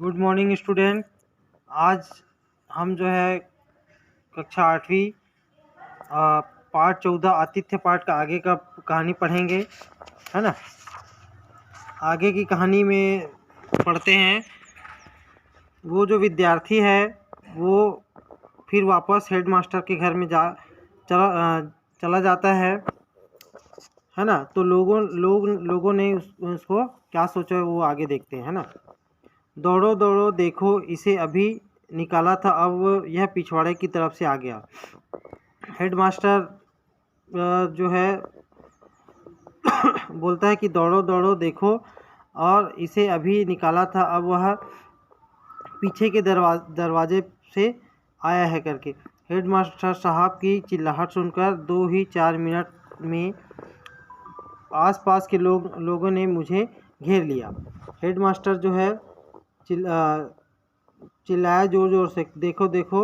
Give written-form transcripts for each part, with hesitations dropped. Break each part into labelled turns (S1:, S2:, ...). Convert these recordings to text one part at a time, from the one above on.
S1: Good morning student. आज हम जो है कक्षा 8वीं पाठ 14 आतिथ्य पाठ का आगे का कहानी पढ़ेंगे, है ना। आगे की कहानी में पढ़ते हैं। वो जो विद्यार्थी है वो फिर वापस हेडमास्टर के घर में चला जाता है ना। तो लोगों ने उसको क्या सोचा है वो आगे देखते हैं, है ना। दौड़ो दौड़ो देखो, इसे अभी निकाला था, अब यह पिछवाड़े की तरफ से आ गया। हेडमास्टर जो है बोलता है कि दौड़ो दौड़ो देखो, और इसे अभी निकाला था, अब वह पीछे के दरवाजे से आया है करके। हेडमास्टर साहब की चिल्लाहट सुनकर 2 ही 4 मिनट में आसपास के लोगों ने मुझे घेर लिया। हेडमास्टर जो है चिल्लाया जोर जोर से, देखो देखो,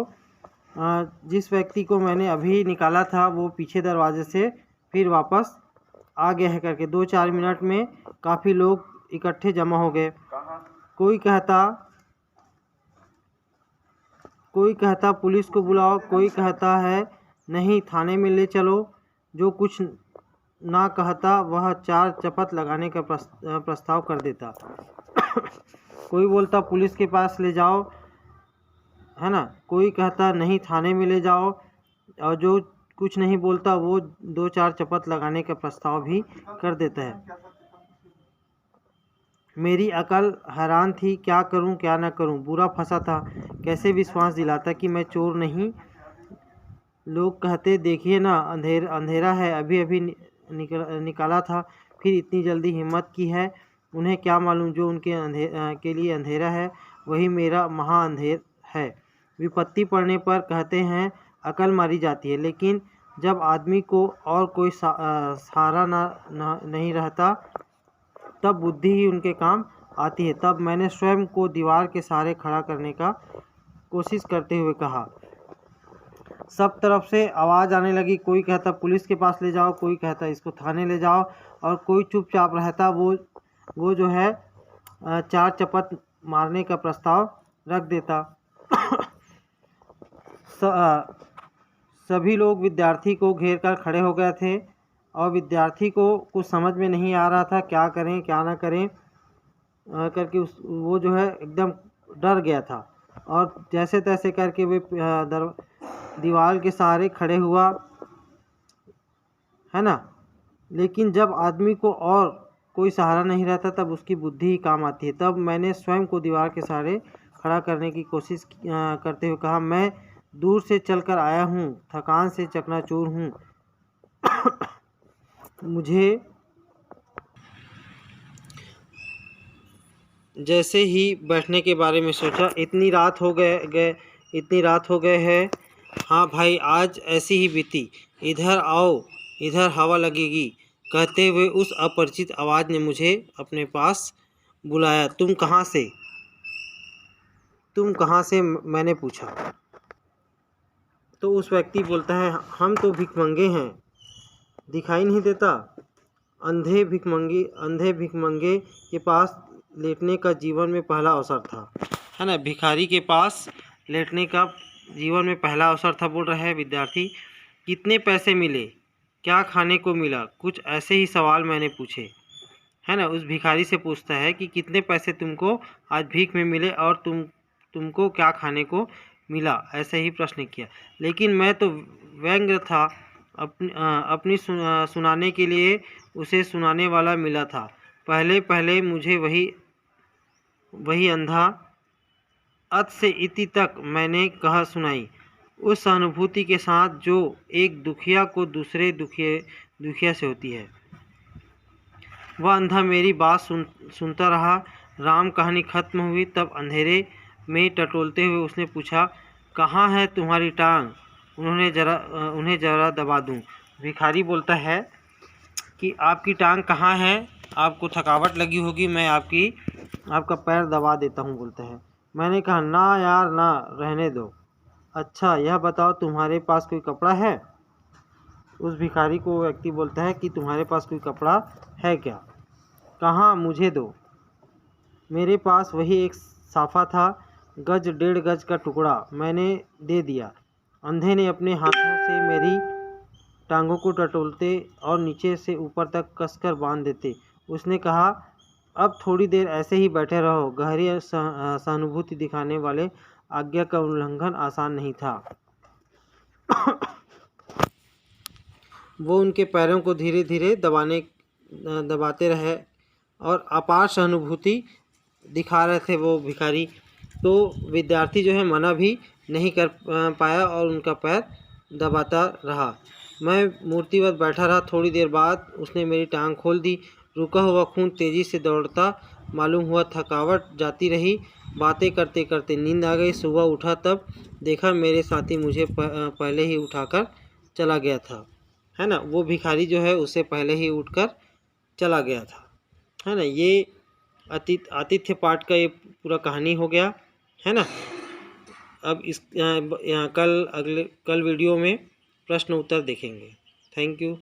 S1: जिस व्यक्ति को मैंने अभी निकाला था वो पीछे दरवाजे से फिर वापस आ गया है करके। 2-4 मिनट में काफ़ी लोग इकट्ठे जमा हो गए। कोई कहता पुलिस को बुलाओ, कोई कहता है नहीं थाने में ले चलो। जो कुछ ना कहता वह 4 चपत लगाने का प्रस्ताव कर देता। कोई बोलता पुलिस के पास ले जाओ, है ना। कोई कहता नहीं थाने में ले जाओ, और जो कुछ नहीं बोलता वो 2-4 चपत लगाने का प्रस्ताव भी कर देता है। मेरी अकल हैरान थी, क्या करूं क्या ना करूं। बुरा फंसा था, कैसे विश्वास दिलाता कि मैं चोर नहीं। लोग कहते देखिए ना, अंधेरा है, अभी अभी निकाला था, फिर इतनी जल्दी हिम्मत की है। उन्हें क्या मालूम जो उनके के लिए अंधेरा है वही मेरा महा अंधेर है। विपत्ति पड़ने पर कहते हैं अकल मारी जाती है, लेकिन जब आदमी को और कोई सहारा नहीं रहता तब बुद्धि ही उनके काम आती है। तब मैंने स्वयं को दीवार के सहारे खड़ा करने का कोशिश करते हुए कहा। सब तरफ से आवाज़ आने लगी। कोई कहता पुलिस के पास ले जाओ, कोई कहता इसको थाने ले जाओ, और कोई चुपचाप रहता वो जो है 4 चपत मारने का प्रस्ताव रख देता। सभी लोग विद्यार्थी को घेर कर खड़े हो गए थे, और विद्यार्थी को कुछ समझ में नहीं आ रहा था क्या करें क्या ना करें करके। वो जो है एकदम डर गया था, और जैसे तैसे करके वे दीवार के सहारे खड़े हुआ, है ना। लेकिन जब आदमी को और कोई सहारा नहीं रहता तब उसकी बुद्धि ही काम आती है। तब मैंने स्वयं को दीवार के सहारे खड़ा करने की कोशिश करते हुए कहा, मैं दूर से चलकर आया हूँ, थकान से चकनाचूर हूँ। मुझे जैसे ही बैठने के बारे में सोचा, इतनी रात हो गए है। हाँ भाई, आज ऐसी ही बीती। इधर आओ, इधर हवा लगेगी। कहते हुए उस अपरिचित आवाज़ ने मुझे अपने पास बुलाया। तुम कहाँ से मैंने पूछा। तो उस व्यक्ति बोलता है, हम तो भिखमंगे हैं, दिखाई नहीं देता। अंधे भिखमंगे के पास लेटने का जीवन में पहला अवसर था, है ना। भिखारी के पास लेटने का जीवन में पहला अवसर था। बोल रहा है विद्यार्थी, कितने पैसे मिले, क्या खाने को मिला, कुछ ऐसे ही सवाल मैंने पूछे, है ना। उस भिखारी से पूछता है कि कितने पैसे तुमको आज भीख में मिले, और तुमको क्या खाने को मिला, ऐसे ही प्रश्न किया। लेकिन मैं तो व्यंग्य था, अपनी सुनाने के लिए उसे सुनाने वाला मिला था। पहले मुझे वही अंधा अत से इति तक मैंने कहा सुनाई, उस सहानुभूति के साथ जो एक दुखिया को दूसरे दुखिया से होती है। वह अंधा मेरी बात सुनता रहा। राम कहानी खत्म हुई तब अंधेरे में टटोलते हुए उसने पूछा, कहाँ है तुम्हारी टांग, उन्हें ज़रा दबा दूं। भिखारी बोलता है कि आपकी टांग कहाँ है, आपको थकावट लगी होगी, मैं आपका पैर दबा देता हूँ, बोलता है। मैंने कहा, ना यार ना, रहने दो। अच्छा यह बताओ तुम्हारे पास कोई कपड़ा है। उस भिखारी को व्यक्ति बोलता है कि तुम्हारे पास कोई कपड़ा है क्या। कहाँ, मुझे दो। मेरे पास वही एक साफा था, गज 1.5 गज का टुकड़ा मैंने दे दिया। अंधे ने अपने हाथों से मेरी टांगों को टटोलते और नीचे से ऊपर तक कसकर बांध देते। उसने कहा, अब थोड़ी देर ऐसे ही बैठे रहो। गहरी सहानुभूति दिखाने वाले आज्ञा का उल्लंघन आसान नहीं था। वो उनके पैरों को धीरे धीरे दबाते रहे और अपार सहानुभूति दिखा रहे थे वो भिखारी। तो विद्यार्थी जो है मना भी नहीं कर पाया और उनका पैर दबाता रहा। मैं मूर्तिवत बैठा रहा। थोड़ी देर बाद उसने मेरी टांग खोल दी। रुका हुआ खून तेज़ी से दौड़ता मालूम हुआ। थकावट जाती रही। बातें करते करते नींद आ गई। सुबह उठा तब देखा मेरे साथी मुझे पहले ही उठाकर चला गया था, है ना। वो भिखारी जो है उससे पहले ही उठकर चला गया था, है ना। ये आतिथ्य पाठ का ये पूरा कहानी हो गया, है ना। अब इस कल वीडियो में प्रश्न उत्तर देखेंगे। Thank you.